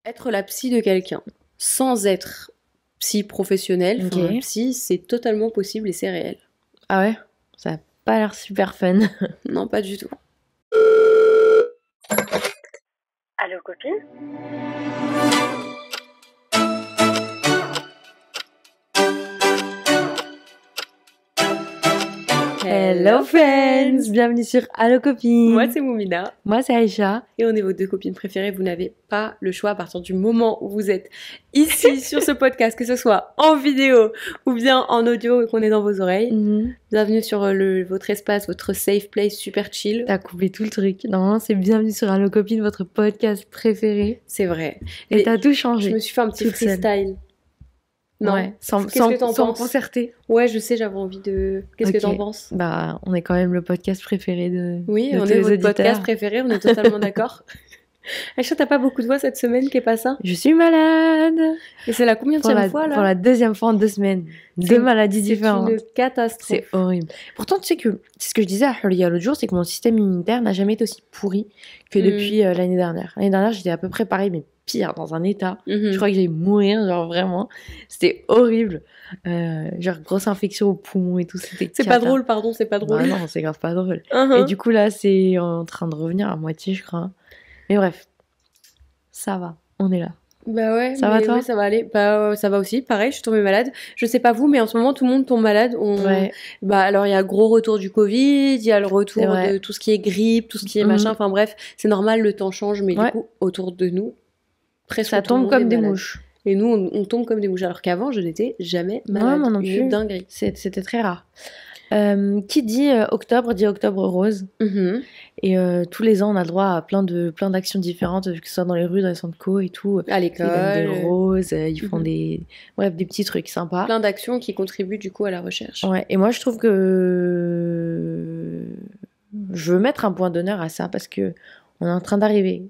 être la psy de quelqu'un sans être psy professionnel, Ok. enfin, psy, c'est totalement possible et c'est réel. Ah ouais? Ça a pas l'air super fun. Non, pas du tout. Allô, copine? Hello friends! Bienvenue sur Allo Copine! Moi, c'est Moumina. Moi, c'est Aïcha. Et on est vos deux copines préférées. Vous n'avez pas le choix à partir du moment où vous êtes ici sur ce podcast, que ce soit en vidéo ou bien en audio et qu'on est dans vos oreilles. Bienvenue sur votre espace, votre safe place super chill. T'as coupé tout le truc. Normalement, c'est Bienvenue sur Allo Copine, votre podcast préféré. C'est vrai. Et t'as tout changé. Je me suis fait un petit toute seule. freestyle. Non. Ouais, sans Qu'est-ce que t'en penses? concerter. Ouais, je sais, j'avais envie de... Qu'est-ce que Ok. t'en penses? Bah, on est quand même le podcast préféré de Oui, de on tous est les votre auditeurs. podcast préféré, on est totalement d'accord. Aïcha, t'as pas beaucoup de voix cette semaine, qu'est pas ça? Je suis malade! Et c'est la combienième fois, là? Pour la deuxième fois en 2 semaines. C'est Deux maladies C'est différentes. une catastrophe. C'est horrible. Pourtant, tu sais que c'est ce que je disais à Hulia l'autre jour, c'est que mon système immunitaire n'a jamais été aussi pourri que depuis l'année dernière. L'année dernière, j'étais à peu près pareil, mais pire, dans un état. Mhm. Je crois que j'allais mourir, genre vraiment. C'était horrible. Genre grosse infection au poumon et tout. C'était C'est pas cata. drôle, pardon, c'est pas drôle. Bah non, c'est grave pas drôle. Uh-huh. Et du coup, là, c'est en train de revenir à moitié, je crois. Mais bref, ça va. On est là. Bah ouais, Ça va, mais toi? ouais, ça va aller. Bah ça va aussi, pareil, je suis tombée malade. Je sais pas vous, mais en ce moment, tout le monde tombe malade. Ouais. Bah alors, il y a le gros retour du Covid, il y a le retour C'est vrai. de tout ce qui est grippe, tout ce qui est Mhm. machin. Enfin bref, c'est normal, le temps change, mais Ouais. du coup, autour de nous, presque Ça tout le tombe monde comme est des malade. mouches. Et nous, on tombe comme des mouches. Alors qu'avant, je n'étais jamais malade. moi non Une plus. dinguerie. C'était très rare. Qui dit octobre dit octobre rose. Mhm. Et tous les ans, on a le droit à plein d'actions différentes, que ce soit dans les rues, dans les centres co et tout. À Ils donnent des l'école. roses, ils font Mhm. des petits trucs sympas. Plein d'actions qui contribuent du coup à la recherche. Ouais, et moi, je trouve que je veux mettre un point d'honneur à ça parce que on est en train d'arriver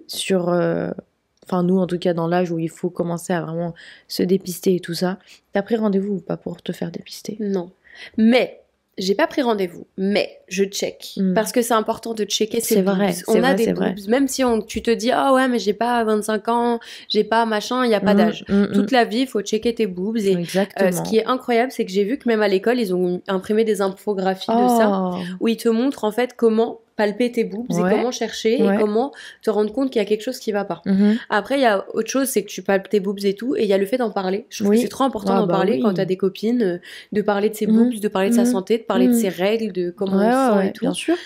sur, enfin nous en tout cas dans l'âge où il faut commencer à vraiment se dépister et tout ça. T'as pris rendez-vous ou pas pour te faire dépister? Non. Mais, j'ai pas pris rendez-vous, mais je check. Parce que c'est important de checker ses C'est boobs. vrai, On c'est a vrai, des c'est boobs. vrai. Même si tu te dis, ah ouais, mais j'ai pas 25 ans, j'ai pas machin, il y a pas d'âge. Toute la vie, il faut checker tes boobs. Et Exactement. ce qui est incroyable, c'est que j'ai vu que même à l'école, ils ont imprimé des infographies de ça, Oh. où ils te montrent en fait comment palper tes boobs et Ouais. comment chercher Ouais. et comment te rendre compte qu'il y a quelque chose qui va pas. Mhm. Après, il y a autre chose, c'est que tu palpes tes boobs et tout, et il y a le fait d'en parler. Je trouve Oui. que c'est trop important Ah d'en bah parler oui. quand t'as des copines, de parler de ses Mhm. boobs, de parler de sa Mhm. santé, de parler de Mhm. ses règles, de comment Ouais, on se sent ouais, et tout. bien sûr.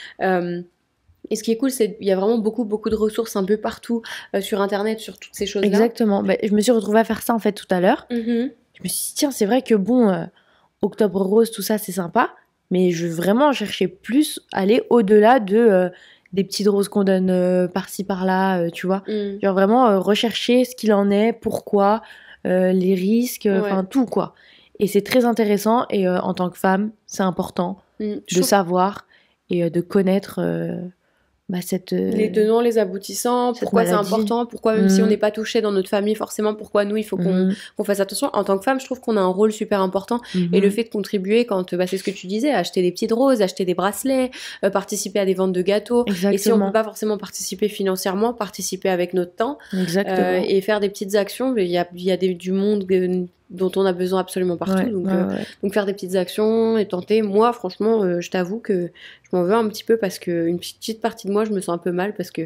Et ce qui est cool, c'est qu'il y a vraiment beaucoup de ressources un peu partout sur Internet sur toutes ces choses-là. Exactement. Bah, je me suis retrouvée à faire ça en fait tout à l'heure. Mhm. Je me suis dit, tiens, c'est vrai que bon, octobre rose, tout ça, c'est sympa, mais je veux vraiment chercher plus, aller au-delà de des petites roses qu'on donne par-ci par-là, tu vois. Mm. Genre vraiment rechercher ce qu'il en est, pourquoi, les risques, enfin tout quoi. Et c'est très intéressant et en tant que femme, c'est important Mm. Je de trouve savoir et de connaître cette les tenants, les aboutissants, cette pourquoi c'est maladie. important, pourquoi même si on Mhm. n'est pas touché dans notre famille, forcément, pourquoi nous, il faut Mhm. qu'on fasse attention. En tant que femme, je trouve qu'on a un rôle super important. Et le fait de contribuer quand, c'est ce que tu disais, acheter des petites roses, acheter des bracelets, participer à des ventes de gâteaux. Exactement. Et si on peut pas forcément participer financièrement, participer avec notre temps Exactement. et faire des petites actions. Il y a du monde dont on a besoin absolument partout. Ouais, ouais. Donc faire des petites actions et tenter. Moi, franchement, je t'avoue que je m'en veux un petit peu parce que une petite partie de moi, je me sens un peu mal parce que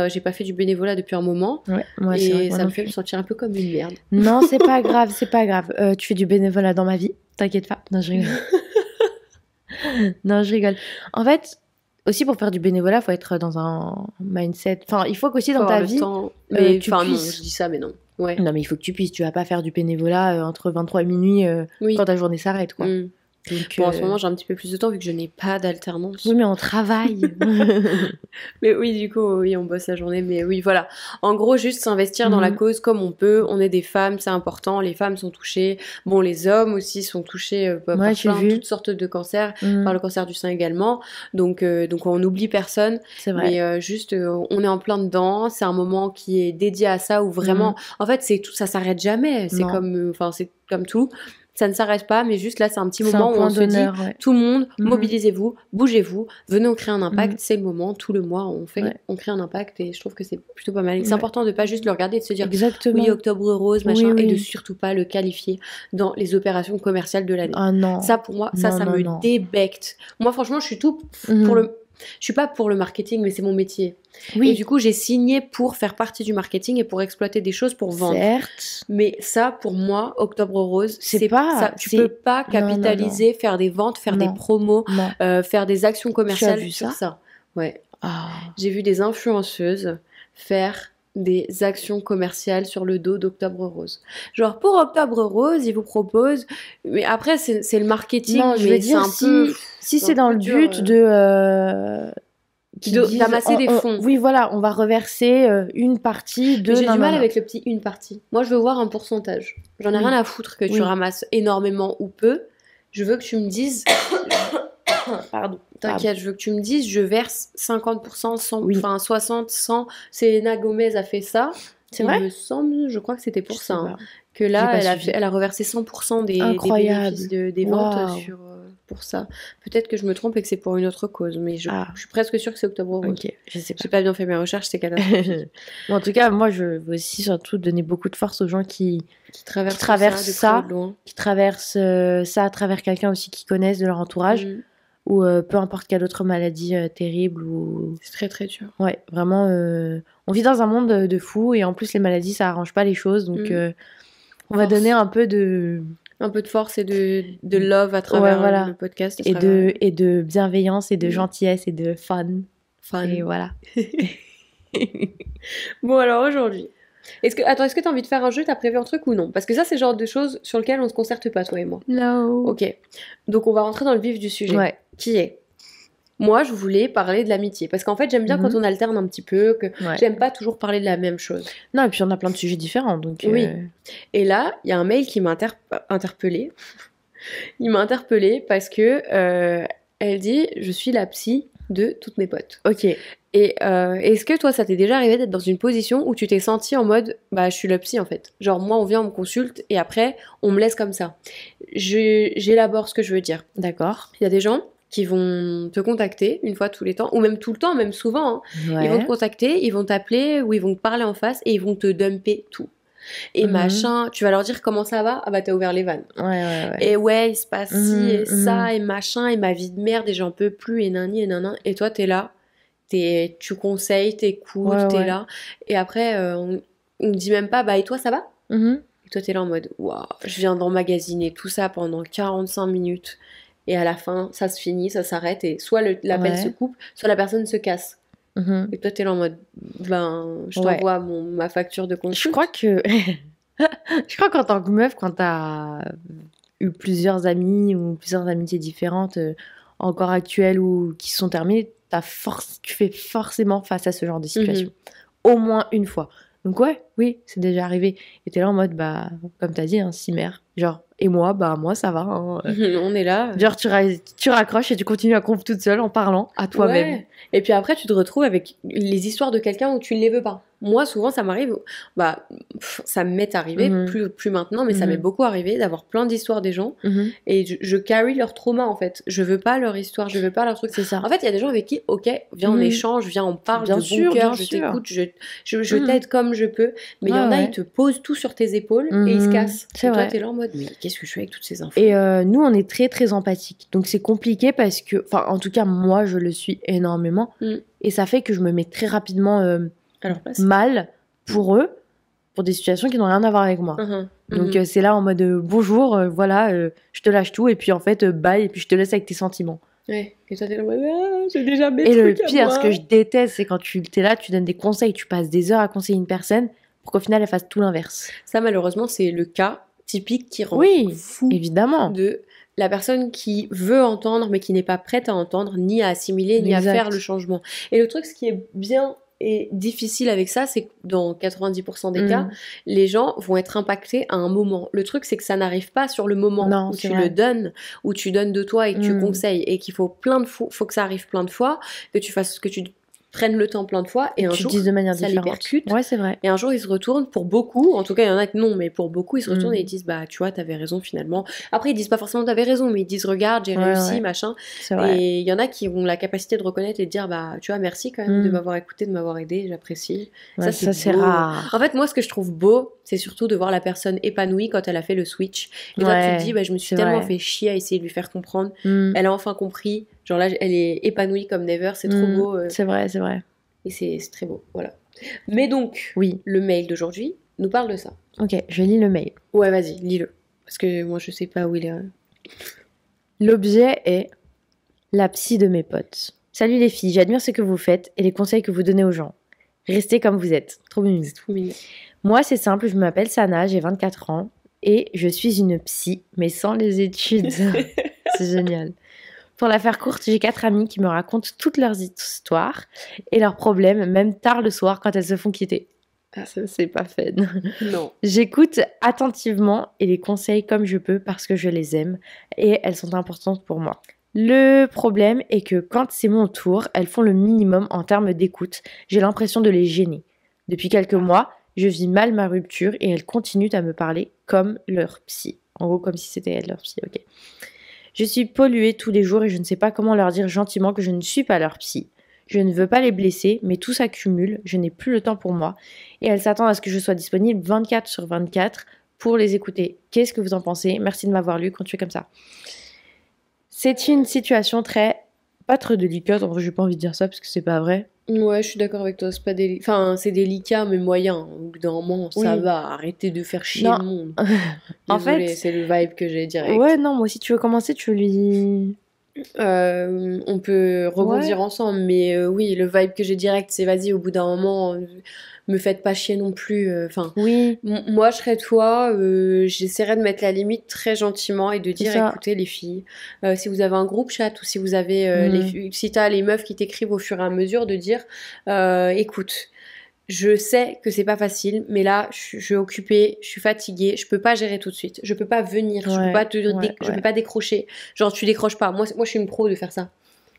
j'ai pas fait du bénévolat depuis un moment. Ouais, moi, c'est vrai Et que moi ça non me fait plus. me sentir un peu comme une merde. Non, c'est pas grave, c'est pas grave. Tu fais du bénévolat dans ma vie, t'inquiète pas. Non, je rigole. Non, je rigole. En fait, aussi pour faire du bénévolat, faut être dans un mindset. Enfin, il faut qu'aussi dans Faut ta avoir le vie. temps. Mais tu enfin, non, puisses. je dis ça, mais non. Ouais. Non, mais il faut que tu puisses. Tu vas pas faire du bénévolat entre 23 et minuit Oui. quand ta journée s'arrête, quoi. Mm. Donc, Bon, en ce moment, j'ai un petit peu plus de temps vu que je n'ai pas d'alternance. Oui, mais on travaille. Mais oui, du coup, oui, on bosse la journée. Mais oui, voilà. En gros, juste s'investir dans la cause comme on peut. On est des femmes, c'est important. Les femmes sont touchées. Bon, les hommes aussi sont touchés par Ouais, j'ai vu. toutes sortes de cancers, Mhm. par le cancer du sein également. Donc on n'oublie personne. C'est vrai. Mais juste, on est en plein dedans. C'est un moment qui est dédié à ça où vraiment, en fait, c'est tout, ça s'arrête jamais. C'est Non. comme, enfin, c'est comme tout. ça ne s'arrête pas, mais juste là, c'est un petit moment où on se dit, tout le monde, mobilisez-vous, bougez-vous, venez, on crée un impact, c'est le moment, tout le mois, on crée un impact, et je trouve que c'est plutôt pas mal. C'est important de pas juste le regarder et de se dire, oui, octobre rose, machin, et de surtout pas le qualifier dans les opérations commerciales de l'année. Ah non. Ça, pour moi, ça me débecte. Moi, franchement, je suis tout pour le... Je suis pas pour le marketing, mais c'est mon métier. Oui. Et du coup, j'ai signé pour faire partie du marketing et pour exploiter des choses pour vendre. Certes. Mais ça, pour moi, Octobre Rose, c'est pas ça. Tu peux pas capitaliser, faire des ventes, faire des promos, faire des actions commerciales sur ça. Ouais. J'ai vu des influenceuses faire des actions commerciales sur le dos d'Octobre Rose. Genre, pour Octobre Rose, ils vous proposent... Mais après, c'est le marketing, non, je veux dire, si c'est dans le but d'amasser des fonds. Oui, voilà, on va reverser une partie de... Mais j'ai du mal avec le petit une partie. Moi, je veux voir un pourcentage. J'en ai rien à foutre que tu ramasses énormément ou peu. Je veux que tu me dises... Pardon. T'inquiète, je veux que tu me dises, je verse 50%, 100, enfin 60, 100. Selena Gomez a fait ça. C'est vrai ? Il me semble, je crois que c'était pour ça. Hein, que là, elle a reversé 100% des bénéfices des ventes pour ça. Peut-être que je me trompe et que c'est pour une autre cause, mais je suis presque sûre que c'est Octobre Rose. Ok, je sais pas. J'ai pas bien fait mes recherches, c'est catastrophique. Bon, en tout cas, moi, je veux aussi surtout donner beaucoup de force aux gens qui traversent ça, qui traversent ça à travers quelqu'un aussi qu'ils connaissent de leur entourage. Ou peu importe quelle autre maladie terrible ou... C'est très très dur. Ouais, vraiment, on vit dans un monde de fous et en plus les maladies ça arrange pas les choses, donc on va donner un peu de force et de love à travers le podcast. Et de bienveillance et de gentillesse et de fun. Et voilà. Bon alors aujourd'hui, est-ce que t'as envie de faire un jeu? T'as prévu un truc ou non? Parce que ça c'est le genre de choses sur lesquelles on se concerte pas, toi et moi. Non. Ok, donc on va rentrer dans le vif du sujet. Ouais. Qui est? Moi, je voulais parler de l'amitié. Parce qu'en fait, j'aime bien quand on alterne un petit peu, que j'aime pas toujours parler de la même chose. Non, et puis on a plein de sujets différents, donc... Oui. Et là, il y a un mail qui m'a interpellée. Il m'a interpellée parce que elle dit « Je suis la psy de toutes mes potes. » Ok. Et est-ce que toi, ça t'est déjà arrivé d'être dans une position où tu t'es sentie en mode « Bah, je suis la psy, en fait. » Genre, moi, on vient, on me consulte, et après, on me laisse comme ça. J'élabore ce que je veux dire. D'accord. Il y a des gens qui vont te contacter une fois tous les temps, ou même tout le temps, même souvent. Hein. Ils vont te contacter, ils vont t'appeler, ou ils vont te parler en face, et ils vont te dumper tout. Et machin, tu vas leur dire comment ça va? Ah bah t'as ouvert les vannes. Et ouais, il se passe ci et ça, et machin, et ma vie de merde, et j'en peux plus, et nani, et nanan. Et toi, t'es là, tu conseilles, t'écoutes, t'es là. Et après, on me dit même pas, bah et toi, ça va? Et toi, t'es là en mode, waouh, je viens d'emmagasiner tout ça pendant 45 minutes. Et à la fin, ça se finit, ça s'arrête, et soit l'appel se coupe, soit la personne se casse. Et toi, t'es là en mode, je t'envoie ma facture de consulte. Je crois qu'en tant que meuf, quand t'as eu plusieurs amis ou plusieurs amitiés différentes, encore actuelles ou qui se sont terminées, tu fais forcément face à ce genre de situation. Au moins une fois. Donc oui, c'est déjà arrivé. Et t'es là en mode, comme t'as dit, cimère. Genre, et moi, moi ça va. Hein. On est là. Genre, tu raccroches et tu continues à conf toute seule en parlant à toi-même. Ouais. Et puis après, tu te retrouves avec les histoires de quelqu'un où tu ne les veux pas. Moi, souvent, ça m'arrive. Ça m'est arrivé, plus maintenant, mais ça m'est beaucoup arrivé d'avoir plein d'histoires des gens. Et je carry leur trauma, en fait. Je veux pas leur histoire, je veux pas leur truc. C'est ça. En fait, il y a des gens avec qui, ok, viens, on échange, viens, on parle bien de sûr, bon cœur, bien je sûr. t'écoute, je t'aide comme je peux. Mais il y en a, ils te posent tout sur tes épaules et ils se cassent. C'est et vrai. toi, t'es là en mode, mais qu'est-ce que je fais avec toutes ces infos? Et nous, on est très, très empathiques. Donc, c'est compliqué parce que... Enfin, en tout cas, moi, je le suis énormément. Et ça fait que je me mets très rapidement à leur place. Mal pour eux, pour des situations qui n'ont rien à voir avec moi. Donc, c'est là en mode bonjour, voilà, je te lâche tout. Et puis, en fait, bye. Et puis, je te laisse avec tes sentiments. Ouais. Et toi, t'es là en mode, j'ai déjà mes trucs. Et le à pire, moi. ce que je déteste, c'est quand t'es là, tu donnes des conseils, tu passes des heures à conseiller une personne pour qu'au final, elle fasse tout l'inverse. Ça, malheureusement, c'est le cas typique qui rend fou évidemment. De la personne qui veut entendre mais qui n'est pas prête à entendre, ni à assimiler, ni à faire le changement. Et le truc, ce qui est bien et difficile avec ça, c'est que dans 90% des cas, les gens vont être impactés à un moment. Le truc, c'est que ça n'arrive pas sur le moment où tu le donnes, où tu donnes de toi et que tu conseilles, et qu'il faut faut que ça arrive plein de fois, que tu fasses ce que tu prennent le temps plein de fois et un jour, de manière ça différente. les percute. Ouais, c'est vrai. Et un jour, ils se retournent, pour beaucoup, en tout cas, il y en a que non, mais pour beaucoup, ils se retournent et ils disent, bah, tu vois, t'avais raison finalement. Après, ils disent pas forcément t'avais raison, mais ils disent, regarde, j'ai réussi, machin. C'est vrai. Et il y en a qui ont la capacité de reconnaître et de dire, bah, tu vois, merci quand même de m'avoir écouté, de m'avoir aidé, j'apprécie. Ouais, ça, c'est rare. En fait, moi, ce que je trouve beau, c'est surtout de voir la personne épanouie quand elle a fait le switch. Et toi, tu te dis, bah, je me suis tellement fait chier à essayer de lui faire comprendre. Elle a enfin compris. Genre là, elle est épanouie comme never, c'est trop beau. C'est vrai, c'est vrai. Et c'est très beau, voilà. Mais donc, le mail d'aujourd'hui nous parle de ça. Ok, je lis le mail. Ouais, vas-y, lis-le. Parce que moi, je sais pas où il est. L'objet est la psy de mes potes. Salut les filles, j'admire ce que vous faites et les conseils que vous donnez aux gens. Restez comme vous êtes. Trop mignon. C'est trop mignon. Moi, c'est simple, je m'appelle Sana, j'ai 24 ans et je suis une psy, mais sans les études. C'est génial. Pour la faire courte, j'ai 4 amies qui me racontent toutes leurs histoires et leurs problèmes, même tard le soir quand elles se font quitter. Ah, ça, c'est pas fun. Non. J'écoute attentivement et les conseille comme je peux parce que je les aime et elles sont importantes pour moi. Le problème est que quand c'est mon tour, elles font le minimum en termes d'écoute. J'ai l'impression de les gêner. Depuis quelques mois, je vis mal ma rupture et elles continuent à me parler comme leur psy. En gros, comme si c'était elle leur psy, ok. Je suis polluée tous les jours et je ne sais pas comment leur dire gentiment que je ne suis pas leur psy. Je ne veux pas les blesser, mais tout s'accumule, je n'ai plus le temps pour moi. Et elles s'attendent à ce que je sois disponible 24/24 pour les écouter. Qu'est-ce que vous en pensez ? Merci de m'avoir lu, continuez comme ça. C'est une situation pas très délicate, en vrai j'ai pas envie de dire ça parce que c'est pas vrai. Ouais, je suis d'accord avec toi, c'est pas enfin, c'est délicat mais moyen. Au bout d'un moment, ça va, arrêtez de faire chier le monde. En Désolée, fait, c'est le vibe que j'ai direct. Ouais, non, moi si tu veux commencer, tu veux lui... On peut rebondir ensemble, mais oui, le vibe que j'ai direct, c'est vas-y, au bout d'un moment, me faites pas chier non plus. Enfin, moi, je serais toi, j'essaierais de mettre la limite très gentiment et de dire, écoutez les filles, si vous avez un groupe chat ou si vous avez si t'as les meufs qui t'écrivent au fur et à mesure, de dire, écoute. Je sais que c'est pas facile, mais là, je suis occupée, je suis fatiguée, je peux pas gérer tout de suite. Je peux pas venir, je peux pas je peux pas décrocher. Genre, tu décroches pas. Moi, je suis une pro de faire ça.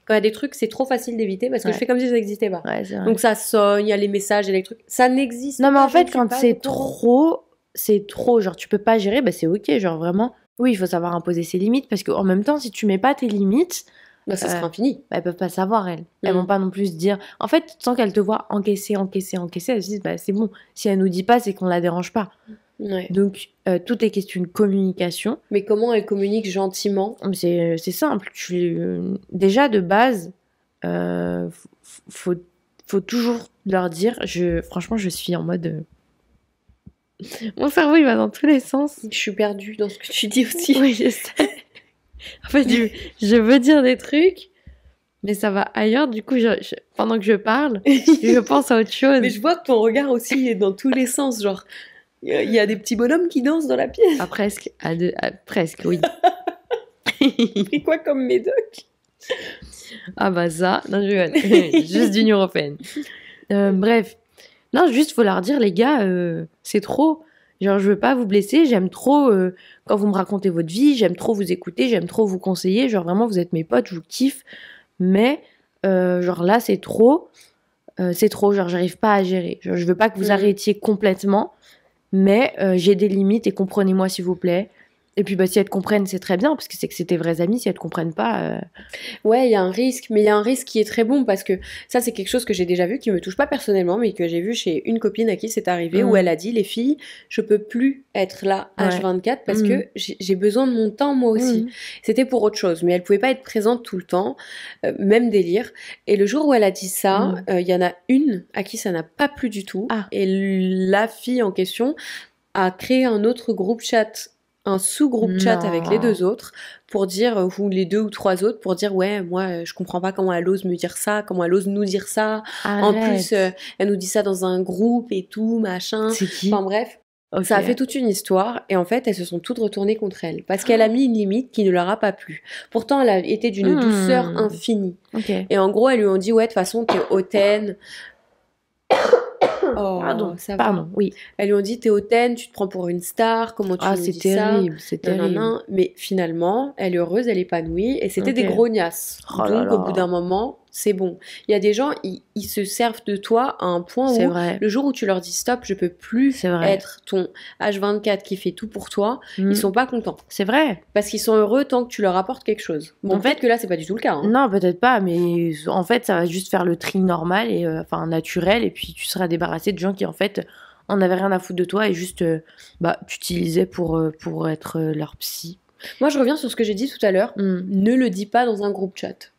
Quand il y a des trucs, c'est trop facile d'éviter parce que je fais comme si ça n'existait pas. Donc ça sonne, il y a les messages, il y a les trucs. Ça n'existe pas. Non, mais en fait, quand c'est trop, genre, tu peux pas gérer, bah c'est ok, genre vraiment. Oui, il faut savoir imposer ses limites parce qu'en même temps, si tu mets pas tes limites, bah, ça sera infini. Elles peuvent pas savoir, elles. Elles vont pas non plus se dire... En fait, sans qu'elles te voient encaisser, elles se disent, bah, c'est bon. Si elle nous dit pas, c'est qu'on la dérange pas. Ouais. Donc, tout est question de communication. Mais comment elle communique gentiment ? C'est simple. Déjà, de base, faut toujours leur dire... Franchement, je suis en mode... Mon cerveau, il va dans tous les sens. Je suis perdue dans ce que tu dis aussi. Oui, je sais. En fait, je veux dire des trucs, mais ça va ailleurs. Du coup, pendant que je parle, je pense à autre chose. Mais je vois que ton regard aussi est dans tous les sens. Genre, il y a des petits bonhommes qui dansent dans la pièce. Ah, presque. Presque, oui. Et quoi comme médoc ? Ah bah ça, non, je rigole. Juste d'Union européenne. Bref. Non, juste, faut leur dire, les gars, c'est trop. Genre, je veux pas vous blesser, j'aime trop quand vous me racontez votre vie, j'aime trop vous écouter, j'aime trop vous conseiller, genre vraiment, vous êtes mes potes, je vous kiffe, mais genre là, c'est trop, genre j'arrive pas à gérer. Genre, je veux pas que vous arrêtiez complètement, mais j'ai des limites et comprenez-moi s'il vous plaît. Et puis bah, si elles te comprennent, c'est très bien, parce que c'est tes vraies amies. Si elles te comprennent pas... Ouais, il y a un risque, mais il y a un risque qui est très bon, parce que ça, c'est quelque chose que j'ai déjà vu, qui me touche pas personnellement, mais que j'ai vu chez une copine à qui c'est arrivé, où elle a dit, les filles, je peux plus être là H24, parce que j'ai besoin de mon temps, moi aussi. C'était pour autre chose, mais elle pouvait pas être présente tout le temps, même délire. Et le jour où elle a dit ça, il y en a une à qui ça n'a pas plu du tout, et la fille en question a créé un autre groupe chat, un sous-groupe chat avec les deux autres pour dire, ou les 2 ou 3 autres, pour dire ouais, moi je comprends pas comment elle ose me dire ça, comment elle ose nous dire ça. Arrête. En plus elle nous dit ça dans un groupe et tout, machin. C'est qui ? Enfin bref, ça a fait toute une histoire et en fait elles se sont toutes retournées contre elle parce qu'elle a mis une limite qui ne leur a pas plu. Pourtant elle a été d'une douceur infinie. Et en gros elles lui ont dit ouais, de toute façon t'es hautaine. Oh, pardon, oui. Elles lui ont dit t'es hautaine, tu te prends pour une star, comment tu nous dis terrible, ça c'est terrible. Mais finalement, elle est heureuse, elle est épanouie, et c'était des grognasses. Donc au bout d'un moment, c'est bon. Il y a des gens, ils se servent de toi à un point où le jour où tu leur dis stop, je peux plus être ton H24 qui fait tout pour toi, ils sont pas contents. C'est vrai. Parce qu'ils sont heureux tant que tu leur apportes quelque chose. Bon, peut-être que là, c'est pas du tout le cas. Hein. Non, peut-être pas, mais en fait, ça va juste faire le tri normal et naturel, et puis tu seras débarrassé de gens qui, en fait, en avaient rien à foutre de toi et juste t'utilisaient pour être leur psy. Moi, je reviens sur ce que j'ai dit tout à l'heure. Ne le dis pas dans un groupe chat.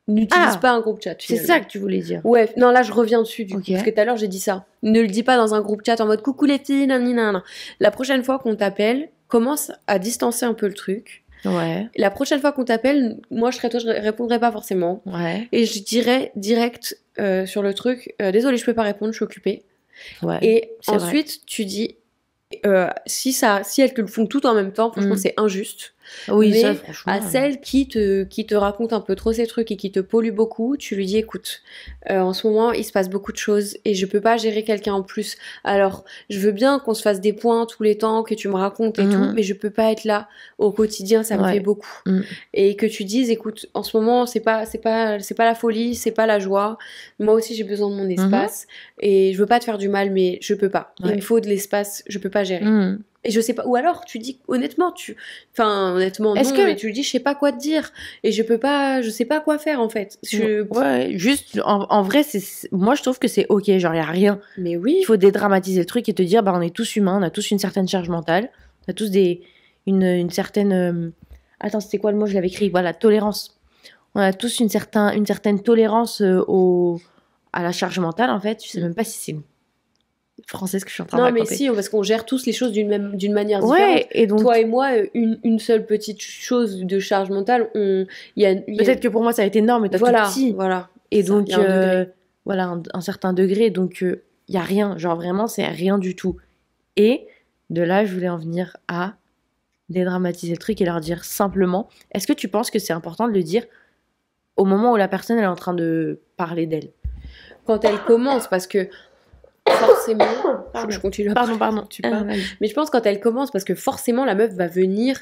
N'utilise pas un groupe chat. Finalement. C'est ça que tu voulais dire. Ouais, non, là, je reviens dessus, du coup, parce que tout à l'heure, j'ai dit ça. Ne le dis pas dans un groupe chat en mode coucou les filles, nanana. La prochaine fois qu'on t'appelle, commence à distancer un peu le truc. Ouais. La prochaine fois qu'on t'appelle, moi, je serais toi, je répondrais pas forcément. Ouais. Et je dirais direct sur le truc, désolé, je peux pas répondre, je suis occupée. Ouais. Et ensuite, tu dis, si elles te le font tout en même temps, franchement, c'est injuste. Oui, mais ça, franchement. À celle qui te raconte un peu trop ces trucs et qui te pollue beaucoup, tu lui dis écoute, en ce moment il se passe beaucoup de choses et je peux pas gérer quelqu'un en plus. Alors je veux bien qu'on se fasse des points tous les temps, que tu me racontes et tout, mais je peux pas être là au quotidien, ça me fait beaucoup. Et que tu dises écoute, en ce moment c'est pas la folie, c'est pas la joie. Moi aussi j'ai besoin de mon espace et je veux pas te faire du mal, mais je peux pas. Il me faut de l'espace, je peux pas gérer. Et je sais pas, ou alors tu dis honnêtement, honnêtement non, mais tu lui dis je sais pas quoi te dire et je sais pas quoi faire en fait. Ouais, juste en vrai moi je trouve que c'est ok, genre y a rien. Mais oui. Il faut dédramatiser le truc et te dire on est tous humains, on a tous une certaine charge mentale, on a tous une certaine attends, c'était quoi le mot, je l'avais écrit, voilà, tolérance. On a tous une certaine tolérance à la charge mentale en fait, je sais même pas si c'est français ce que je suis en train de raconter. Non mais si, parce qu'on gère tous les choses d'une manière différente. Ouais, et donc toi et moi, une seule petite chose de charge mentale, peut-être que pour moi ça a été énorme, mais toi tout petit. Voilà. Et donc voilà un certain degré, donc y a rien, genre vraiment c'est rien du tout. Et de là je voulais en venir à dédramatiser le truc et leur dire simplement, est-ce que tu penses que c'est important de le dire au moment où la personne elle est en train de parler d'elle, quand elle commence, parce que forcément, je continue. Pardon. Tu parles. Mais je pense quand elle commence, parce que forcément la meuf va venir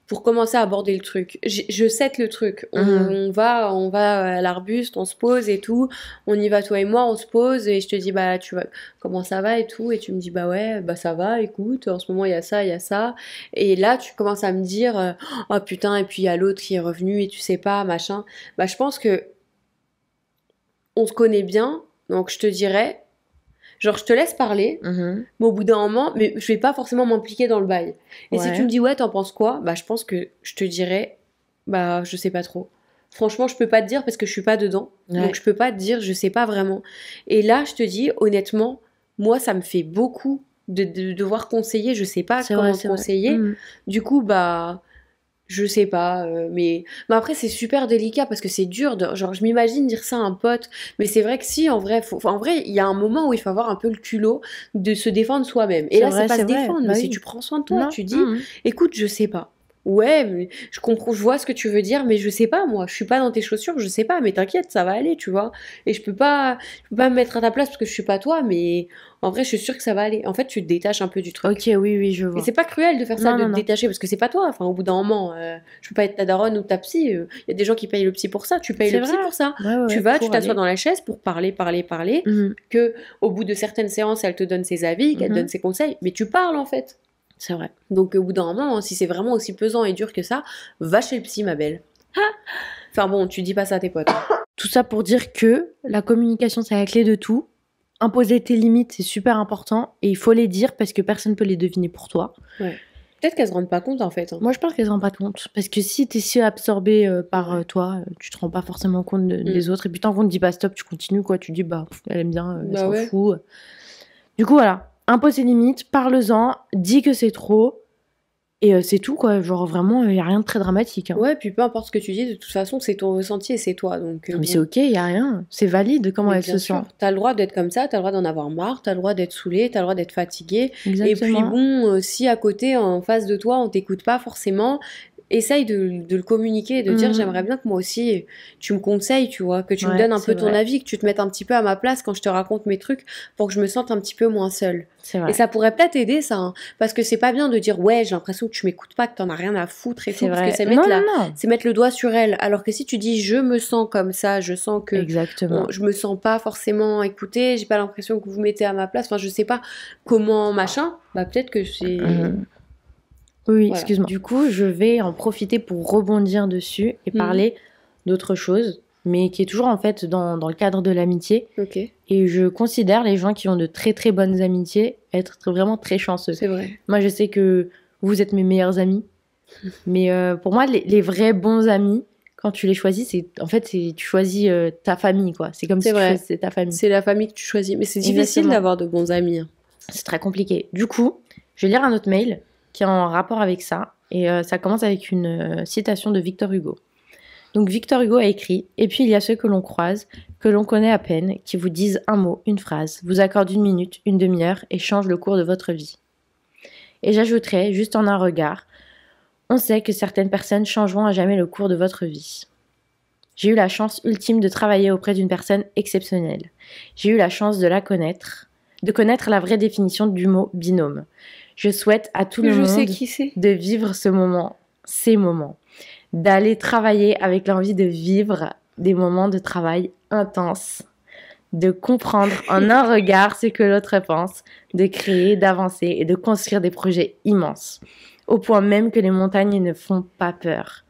pour commencer à aborder le truc. Je set le truc. On va à l'arbuste, on se pose et tout. On y va toi et moi, on se pose et je te dis bah tu vas comment ça va et tout et tu me dis bah ouais bah ça va. Écoute, en ce moment il y a ça. Et là tu commences à me dire oh putain et puis il y a l'autre qui est revenu et tu sais pas machin. Bah je pense que on se connaît bien, donc je te dirais. Genre, je te laisse parler, mais au bout d'un moment, mais je vais pas forcément m'impliquer dans le bail. Et si tu me dis, ouais, t'en penses quoi ? Bah, je pense que je te dirais, bah, je sais pas trop. Franchement, je peux pas te dire parce que je suis pas dedans. Donc, je peux pas te dire, je sais pas vraiment. Et là, je te dis, honnêtement, moi, ça me fait beaucoup de devoir conseiller. Je sais pas comment conseiller. Du coup, bah... Je sais pas, mais après c'est super délicat parce que c'est dur. Genre je m'imagine dire ça à un pote, mais c'est vrai que si en vrai, il y a un moment où il faut avoir un peu le culot de se défendre soi-même. Et là c'est pas se défendre, mais si tu prends soin de toi, tu dis, écoute, je sais pas. Ouais, mais je comprends, je vois ce que tu veux dire, mais je sais pas, moi, je suis pas dans tes chaussures, je sais pas, mais t'inquiète, ça va aller, tu vois. Et je peux pas me mettre à ta place parce que je suis pas toi, mais en vrai, je suis sûre que ça va aller. En fait, tu te détaches un peu du truc. Ok, oui, je vois. Et c'est pas cruel de faire ça, de te détacher, parce que c'est pas toi. Enfin, au bout d'un moment, je peux pas être ta daronne ou ta psy. Il y a des gens qui payent le psy pour ça. Tu payes le psy pour ça. Tu vas, tu t'assois dans la chaise pour parler. Que au bout de certaines séances, elle te donne ses avis, qu'elle te donne ses conseils, mais tu parles en fait. C'est vrai. Donc au bout d'un moment, si c'est vraiment aussi pesant et dur que ça, va chez le psy, ma belle. Enfin bon, tu dis pas ça à tes potes. Tout ça pour dire que la communication, c'est la clé de tout. Imposer tes limites, c'est super important et il faut les dire parce que personne ne peut les deviner pour toi. Ouais. Peut-être qu'elles se rendent pas compte en fait. Moi, je pense qu'elles se rendent pas compte parce que si t'es si absorbé par toi, tu te rends pas forcément compte des autres et puis tant qu'on te dit pas stop, tu continues quoi. Tu dis bah elle aime bien, elle s'en fout. Du coup voilà. Impose tes limites, parle-en, dis que c'est trop, et c'est tout, quoi. Genre, vraiment, il n'y a rien de très dramatique. Hein. Ouais, puis peu importe ce que tu dis, de toute façon, c'est ton ressenti et c'est toi. Donc, mais c'est ok, il n'y a rien. C'est valide comment elle se sent. T'as le droit d'être comme ça, t'as le droit d'en avoir marre, t'as le droit d'être saoulé, t'as le droit d'être fatigué. Exactement. Et puis bon, si à côté, en face de toi, on t'écoute pas forcément, essaye de le communiquer et de dire j'aimerais bien que moi aussi tu me conseilles, tu vois, que tu me donnes un peu ton avis, que tu te mettes un petit peu à ma place quand je te raconte mes trucs pour que je me sente un petit peu moins seule. Et ça pourrait peut-être aider ça, hein, parce que c'est pas bien de dire ouais, j'ai l'impression que tu m'écoutes pas, que t'en as rien à foutre et tout, parce que c'est mettre le doigt sur elle. Alors que si tu dis je me sens comme ça, je sens que je me sens pas forcément écoutée, j'ai pas l'impression que vous mettez à ma place, enfin je sais pas comment machin, bah peut-être que c'est... Oui, voilà. Excuse-moi. Du coup, je vais en profiter pour rebondir dessus et parler d'autre chose, mais qui est toujours en fait dans le cadre de l'amitié. Et je considère les gens qui ont de très très bonnes amitiés être vraiment très chanceux. C'est vrai. Moi, je sais que vous êtes mes meilleurs amis, mais pour moi, les vrais bons amis, quand tu les choisis, tu choisis ta famille, quoi. C'est comme si tu choisissais ta famille. C'est la famille que tu choisis, mais c'est difficile d'avoir de bons amis. Hein. C'est très compliqué. Du coup, je vais lire un autre mail qui est en rapport avec ça. Et ça commence avec une citation de Victor Hugo. Donc Victor Hugo a écrit « Et puis il y a ceux que l'on croise, que l'on connaît à peine, qui vous disent un mot, une phrase, vous accordent 1 minute, une demi-heure et changent le cours de votre vie. » Et j'ajouterai, juste en un regard, on sait que certaines personnes changeront à jamais le cours de votre vie. J'ai eu la chance ultime de travailler auprès d'une personne exceptionnelle. J'ai eu la chance de connaître la vraie définition du mot binôme. Je souhaite à tout le monde de vivre ces moments, d'aller travailler avec l'envie de vivre des moments de travail intenses, de comprendre en un regard ce que l'autre pense, de créer, d'avancer et de construire des projets immenses, au point même que les montagnes ne font pas peur.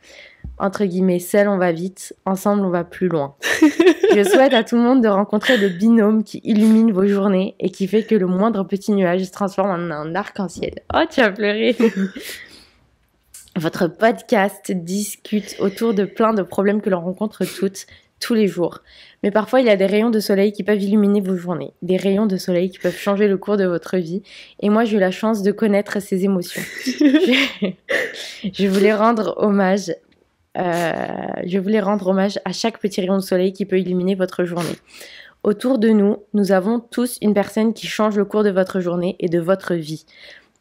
Entre guillemets, seul on va vite, ensemble on va plus loin. Je souhaite à tout le monde de rencontrer le binôme qui illumine vos journées et qui fait que le moindre petit nuage se transforme en un arc-en-ciel. Oh, tu as pleuré. Votre podcast discute autour de plein de problèmes que l'on rencontre tous les jours. Mais parfois, il y a des rayons de soleil qui peuvent illuminer vos journées. Des rayons de soleil qui peuvent changer le cours de votre vie. Et moi, j'ai eu la chance de connaître ces émotions. Je voulais rendre hommage à chaque petit rayon de soleil qui peut illuminer votre journée. Autour de nous, nous avons tous une personne qui change le cours de votre journée et de votre vie.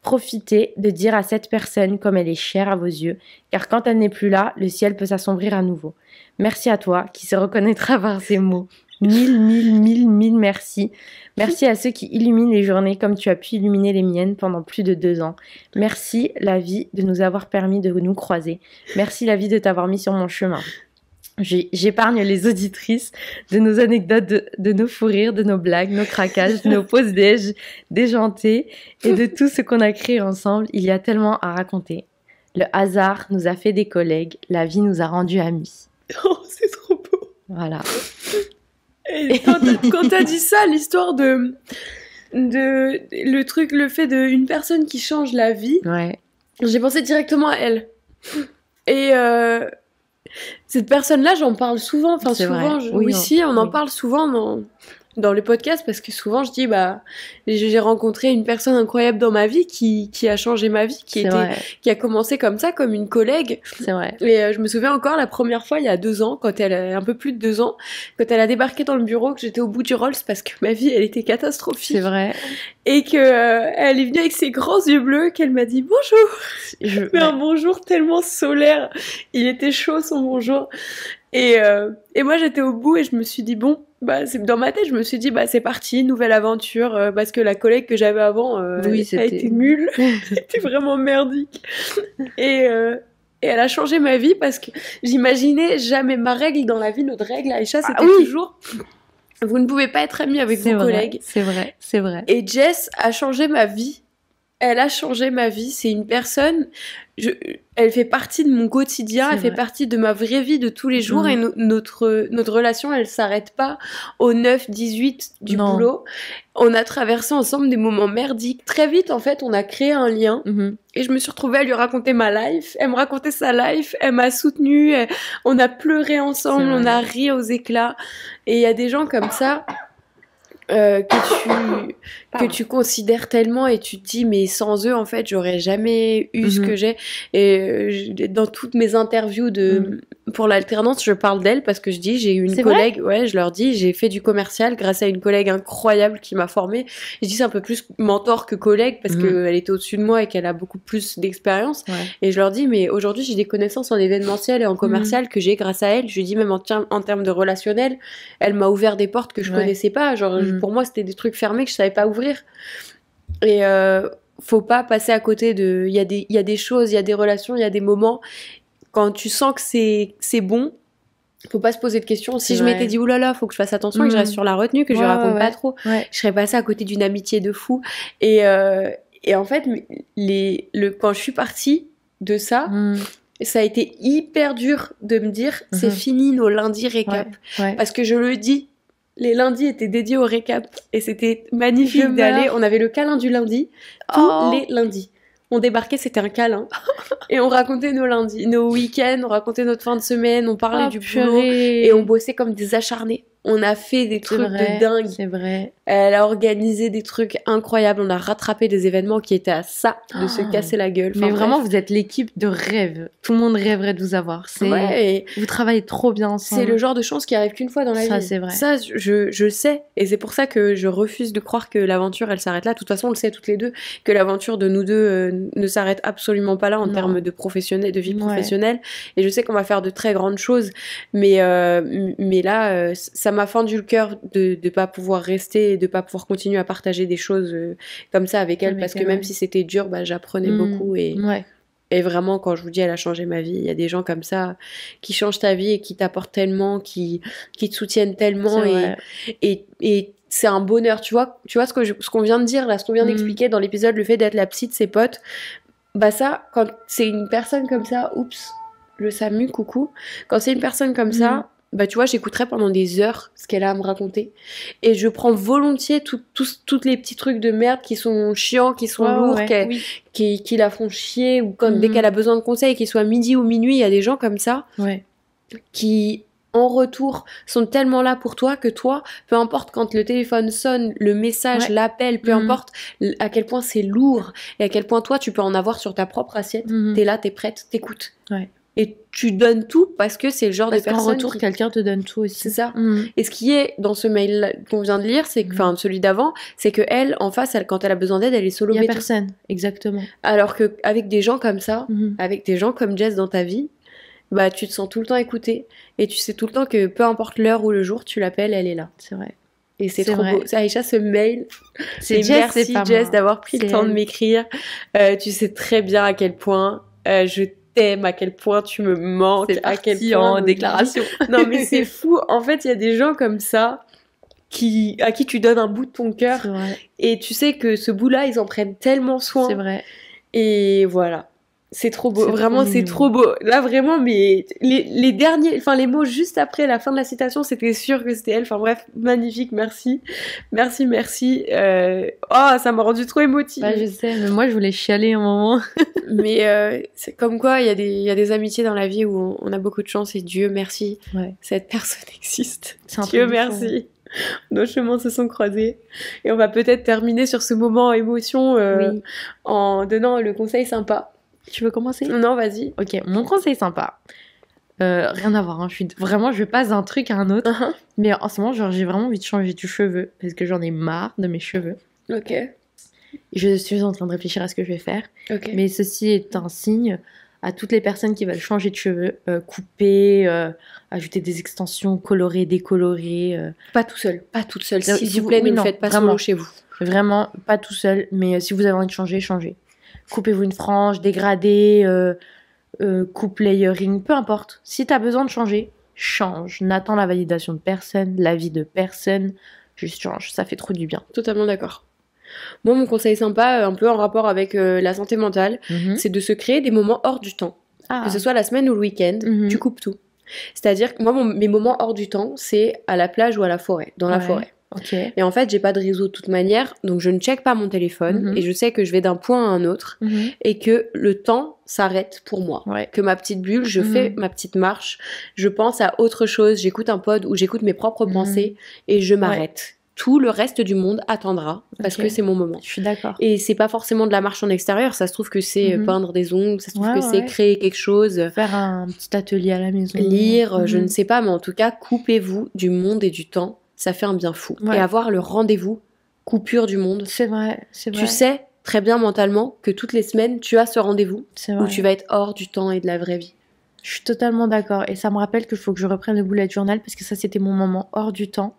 Profitez de dire à cette personne comme elle est chère à vos yeux, car quand elle n'est plus là, le ciel peut s'assombrir à nouveau. Merci à toi qui se reconnaîtra par ces mots. Mille merci. Merci à ceux qui illuminent les journées comme tu as pu illuminer les miennes pendant plus de 2 ans. Merci la vie de nous avoir permis de nous croiser. Merci la vie de t'avoir mis sur mon chemin. J'épargne les auditrices de nos anecdotes, de nos fous rires, de nos blagues, nos craquages, de nos pauses déjantées et de tout ce qu'on a créé ensemble. Il y a tellement à raconter. Le hasard nous a fait des collègues, la vie nous a rendus amis. Oh, c'est trop beau. Voilà. Et quand t'as dit ça, l'histoire le fait d'une personne qui change la vie, j'ai pensé directement à elle. Et cette personne-là, j'en parle souvent. Enfin, souvent, on en parle souvent dans les podcasts, parce que souvent je dis j'ai rencontré une personne incroyable dans ma vie qui a changé ma vie, qui a commencé comme ça, comme une collègue. C'est vrai. Et je me souviens encore la première fois il y a 2 ans, quand elle a un peu plus de 2 ans, quand elle a débarqué dans le bureau, que j'étais au bout du Rolls parce que ma vie elle était catastrophique. C'est vrai. Et que elle est venue avec ses grands yeux bleus, qu'elle m'a dit bonjour. Mais un bonjour tellement solaire. Il était chaud son bonjour. Et moi j'étais au bout et je me suis dit dans ma tête je me suis dit c'est parti, nouvelle aventure, parce que la collègue que j'avais avant a été nulle. C'était vraiment merdique. Et elle a changé ma vie parce que j'imaginais jamais ma règle dans la vie. Notre règle Aïcha c'était toujours vous ne pouvez pas être amie avec vos collègues. C'est vrai. Et Jess a changé ma vie. Elle a changé ma vie. C'est une personne, elle fait partie de mon quotidien, elle fait partie de ma vraie vie de tous les jours. Et notre relation, elle s'arrête pas au 9-18 du boulot. On a traversé ensemble des moments merdiques. Très vite, en fait, on a créé un lien. Et je me suis retrouvée à lui raconter ma life. Elle me racontait sa life. Elle m'a soutenue. On a pleuré ensemble. On a ri aux éclats. Et il y a des gens comme ça que tu considères tellement et tu te dis mais sans eux en fait j'aurais jamais eu ce que j'ai. Et dans toutes mes interviews pour l'alternance, je parle d'elle parce que je dis, j'ai eu une collègue, ouais, je leur dis, j'ai fait du commercial grâce à une collègue incroyable qui m'a formée. Je dis c'est un peu plus mentor que collègue parce qu'elle était au-dessus de moi et qu'elle a beaucoup plus d'expérience. Ouais. Et je leur dis, mais aujourd'hui, j'ai des connaissances en événementiel et en commercial que j'ai grâce à elle. Je lui dis, même en termes de relationnel, elle m'a ouvert des portes que je connaissais pas. Genre, pour moi, c'était des trucs fermés que je savais pas ouvrir. Et faut pas passer à côté de... Il y a des choses, il y a des relations, il y a des moments... Quand tu sens que c'est bon, faut pas se poser de questions. Si je m'étais dit oulala, faut que je fasse attention et que je reste sur la retenue, que je raconte pas trop, je serais passée à côté d'une amitié de fou. Et en fait, quand je suis partie de ça, ça a été hyper dur de me dire c'est fini nos lundis récap. Parce que je le dis, les lundis étaient dédiés au récap et c'était magnifique d'aller. On avait le câlin du lundi, tous les lundis. On débarquait, c'était un câlin. Et on racontait nos lundis, nos week-ends, on racontait notre fin de semaine, on parlait du boulot. Et on bossait comme des acharnés. On a fait des trucs de dingue. C'est vrai. Elle a organisé des trucs incroyables. On a rattrapé des événements qui étaient à ça, de se casser la gueule. Enfin, mais vraiment, vous êtes l'équipe de rêve. Tout le monde rêverait de vous avoir. Vous travaillez trop bien ensemble. C'est le genre de chance qui arrive qu'une fois dans la vie. Ça, c'est vrai. Ça, je sais. Et c'est pour ça que je refuse de croire que l'aventure, elle s'arrête là. De toute façon, on le sait toutes les deux, que l'aventure de nous deux ne s'arrête absolument pas là en termes de vie professionnelle. Et je sais qu'on va faire de très grandes choses. Mais là, ça m'a fendu le cœur de ne pas pouvoir rester et de pas pouvoir continuer à partager des choses comme ça avec elle, parce que même si c'était dur, j'apprenais beaucoup et vraiment, quand je vous dis elle a changé ma vie, il y a des gens comme ça qui changent ta vie et qui t'apportent tellement, qui te soutiennent tellement et c'est un bonheur, tu vois ce qu'on vient de dire là, ce qu'on vient d'expliquer dans l'épisode, le fait d'être la psy de ses potes, ça, quand c'est une personne comme ça, le Samu, coucou, quand c'est une personne comme ça, tu vois, j'écouterai pendant des heures ce qu'elle a à me raconter. Et je prends volontiers toutes les petits trucs de merde qui sont chiants, qui sont lourds, qui la font chier, ou dès qu'elle a besoin de conseils, qu'il soit midi ou minuit, il y a des gens comme ça qui, en retour, sont tellement là pour toi que toi, peu importe quand le téléphone sonne, le message, l'appel, peu importe à quel point c'est lourd et à quel point toi, tu peux en avoir sur ta propre assiette, t'es là, t'es prête, t'écoutes. Et tu donnes tout parce que c'est le genre de personne en retour, quelqu'un te donne tout aussi. C'est ça. Et ce qui est dans ce mail qu'on vient de lire, c'est enfin celui d'avant, c'est que elle, en face, quand elle a besoin d'aide, elle est solo. Il y a personne, exactement. Alors que avec des gens comme ça, avec des gens comme Jess dans ta vie, tu te sens tout le temps écoutée et tu sais tout le temps que peu importe l'heure ou le jour, tu l'appelles, elle est là. C'est vrai. Et c'est trop beau. Aïcha, ce mail, merci Jess d'avoir pris le temps de m'écrire. Tu sais très bien à quel point je t'aime, à quel point tu me manques, à quel point en déclaration. Non mais c'est fou. En fait, il y a des gens comme ça à qui tu donnes un bout de ton cœur et tu sais que ce bout-là, ils en prennent tellement soin. C'est vrai. Et voilà. C'est trop beau, vraiment c'est trop beau. Là vraiment, mais les derniers, enfin les mots juste après la fin de la citation, c'était sûr que c'était elle. Enfin bref, magnifique, merci. Ça m'a rendu trop émotive. Je sais, mais moi je voulais chialer un moment. Mais c'est comme quoi, il y a des amitiés dans la vie où on a beaucoup de chance et Dieu merci, cette personne existe. Dieu merci. Nos chemins se sont croisés et on va peut-être terminer sur ce moment émotion en donnant le conseil sympa. Tu veux commencer ? Non, vas-y. Ok, mon conseil sympa. Rien à voir, hein. Je passe d'un truc à un autre. Mais en ce moment, j'ai vraiment envie de changer de cheveux parce que j'en ai marre de mes cheveux. Ok. Je suis en train de réfléchir à ce que je vais faire. Mais ceci est un signe à toutes les personnes qui veulent changer de cheveux, couper, ajouter des extensions, colorer, décolorer. Pas tout seul, s'il vous plaît, ne le faites pas solo chez vous. Vraiment, pas tout seul, mais si vous avez envie de changer, changez. Coupez-vous une frange, dégradez, coupe layering, peu importe. Si t'as besoin de changer, change. N'attends la validation de personne, l'avis de personne, juste change, ça fait trop du bien. Totalement d'accord. Moi, mon conseil sympa, un peu en rapport avec la santé mentale, c'est de se créer des moments hors du temps. Que ce soit la semaine ou le week-end, tu coupes tout. C'est-à-dire que moi, mes moments hors du temps, c'est à la plage ou à la forêt, dans la forêt. Et en fait, j'ai pas de réseau de toute manière, donc je ne check pas mon téléphone et je sais que je vais d'un point à un autre et que le temps s'arrête pour moi. Que ma petite bulle, je fais ma petite marche, je pense à autre chose, j'écoute un pod ou j'écoute mes propres pensées et je m'arrête. tout le reste du monde attendra parce que c'est mon moment. Je suis d'accord. Et c'est pas forcément de la marche en extérieur, ça se trouve que c'est peindre des ongles, ça se trouve que c'est créer quelque chose. Faire un petit atelier à la maison. Lire, je ne sais pas, mais en tout cas, coupez-vous du monde et du temps, ça fait un bien fou. Et avoir le rendez-vous, coupure du monde. C'est vrai. Tu sais très bien mentalement que toutes les semaines, tu as ce rendez-vous où tu vas être hors du temps et de la vraie vie. Je suis totalement d'accord. Et ça me rappelle qu'il faut que je reprenne le bullet journal parce que ça, c'était mon moment hors du temps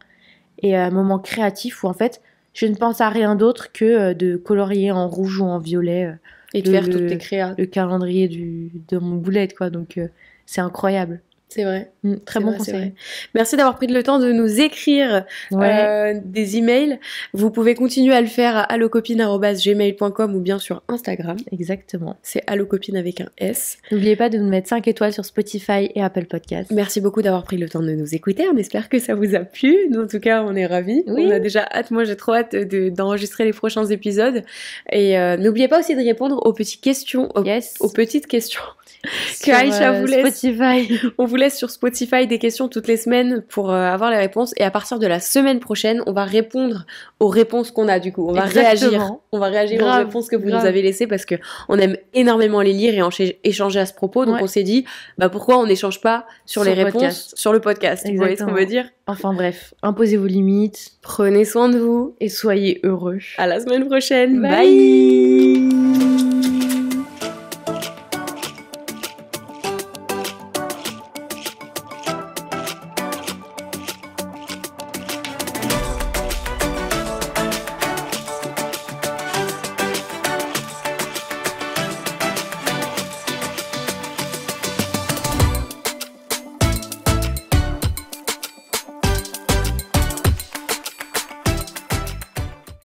et un moment créatif où en fait, je ne pense à rien d'autre que de colorier en rouge ou en violet et de faire toutes tes créas. Le calendrier de mon bullet, quoi. Donc, c'est incroyable. C'est vrai. Très bon conseil. Merci d'avoir pris le temps de nous écrire des emails. Vous pouvez continuer à le faire à allocopine@gmail.com ou bien sur Instagram. Exactement. C'est allocopine avec un S. N'oubliez pas de nous mettre 5 étoiles sur Spotify et Apple Podcasts. Merci beaucoup d'avoir pris le temps de nous écouter. On espère que ça vous a plu. Nous, en tout cas, on est ravis. Oui. On a déjà hâte. Moi, j'ai trop hâte d'enregistrer les prochains épisodes. Et n'oubliez pas aussi de répondre aux petites questions. Aux petites questions. Que Aïcha vous laisse. Spotify. On vous laisse sur Spotify des questions toutes les semaines pour avoir les réponses. Et à partir de la semaine prochaine, on va répondre aux réponses qu'on a du coup. On va réagir. On va réagir aux réponses que vous nous avez laissées parce que on aime énormément les lire et échanger à ce propos. Donc on s'est dit, pourquoi on n'échange pas sur les réponses sur le podcast. Vous voyez ce qu'on veut dire? Enfin bref, imposez vos limites. Prenez soin de vous. Et soyez heureux. À la semaine prochaine. Bye.